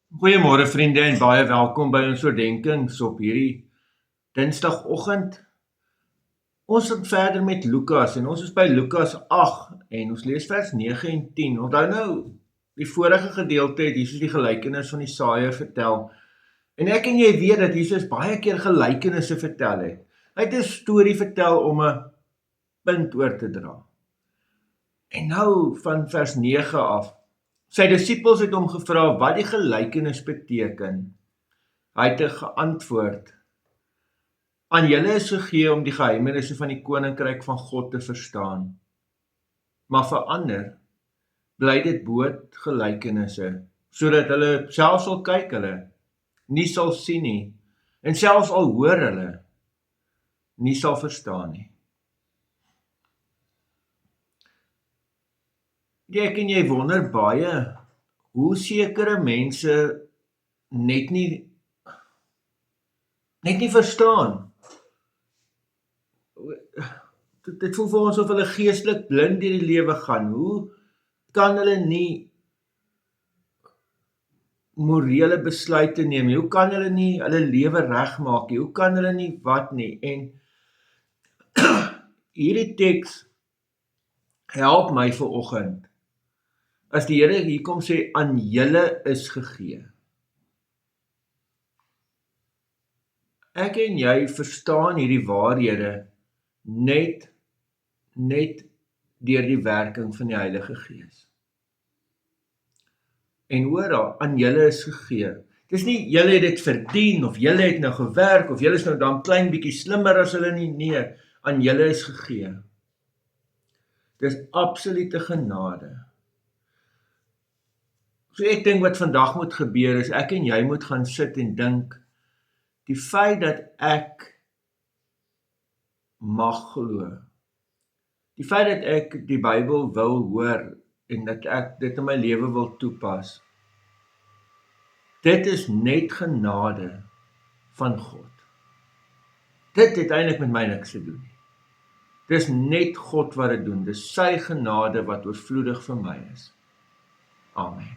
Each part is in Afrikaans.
Goeiemôre vriende en baie welkom by ons oordenkings op hierdie Dinsdagoggend. Ons gaan verder met Lukas en ons is by Lukas 8 en ons lees vers 9 en 10. Onthou nou, die vorige gedeelte het Jesus die gelykenis van die saaiër vertel. En ek en jy weet dat Jesus baie keer gelykenisse vertel het. Hy het 'n storie vertel om 'n punt oor te dra. En nou van vers 9 af. Sy disippels het hom gevra wat die gelykenis beteken. Hy het geantwoord: Aan julle is gegee om die geheimenisse van die koninkryk van God te verstaan. Maar vir ander bly dit boot gelykenisse, sodat hulle selfs al kyk hulle nie sal sien nie, en selfs al hoor hulle nie sal verstaan nie. Ek en jy wonder baie hoe sekere mense net nie verstaan. Dit voel vir ons of hulle geestelik blind deur die lewe gaan. Hoe kan hulle nie morele besluite neem nie? Hoe kan hulle nie hulle lewe regmaak nie? Hoe kan hulle nie wat nie? En hierdie teks help my vanoggend. As die Here hier kom sê, aan julle is gegee. Ek en jy verstaan hierdie waarhede net deur die werking van die Heilige Gees. En hoor daar, aan julle is gegee. Dis nie julle het dit verdien of julle het nou gewerk of julle is nou dan klein bietjie slimmer as hulle nie. Nee, aan julle is gegee. Dis absolute genade. So ek dink wat vandag moet gebeur is ek en jy moet gaan sit en dink, die feit dat ek mag glo, die feit dat ek die Bybel wil hoor en dat ek dit in my lewe wil toepas, dit is net genade van God. Dit het eintlik met my niks te doen nie. Dis net God wat dit doen. Dis sy genade wat oorvloedig vir my is. Amen.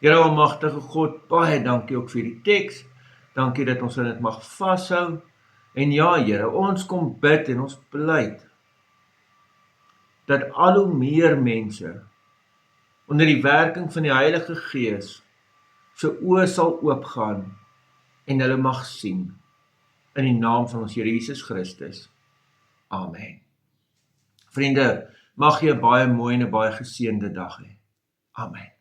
Here almagtige God, baie dankie ook vir die teks. Dankie dat ons dit mag vashou. En ja, Here, ons kom bid en ons pleit dat al hoe meer mense onder die werking van die Heilige Gees se oë sal oopgaan en hulle mag sien. In die naam van ons Here Jesus Christus. Amen. Vriende, mag jy 'n baie mooi en 'n baie geseënde dag hê. Amen.